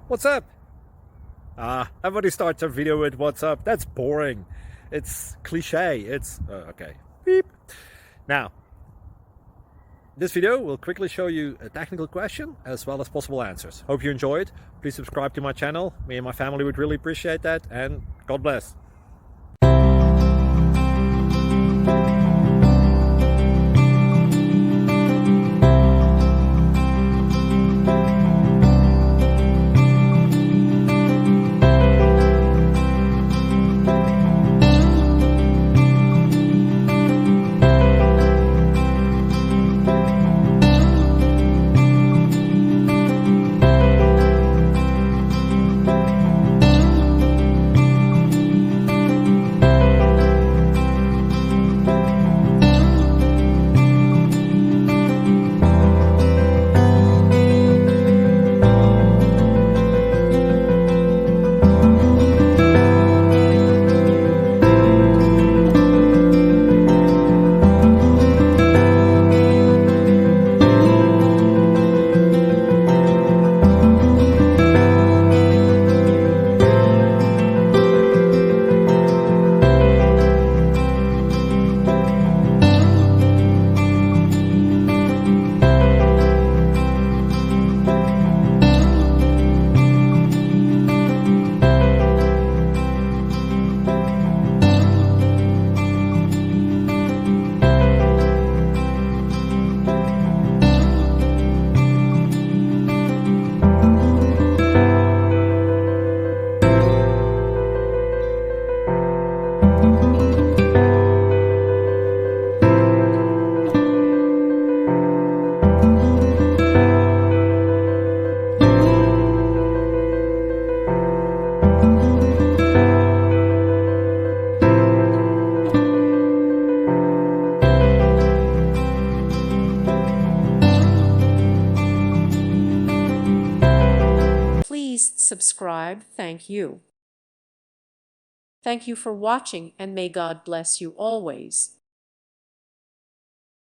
What's up? Everybody starts their video with what's up. That's boring. It's cliche. It's okay. Beep. Now, this video will quickly show you a technical question as well as possible answers. Hope you enjoy it. Please subscribe to my channel. Me and my family would really appreciate that, and God bless. Please subscribe. Thank you. Thank you for watching, and may God bless you always.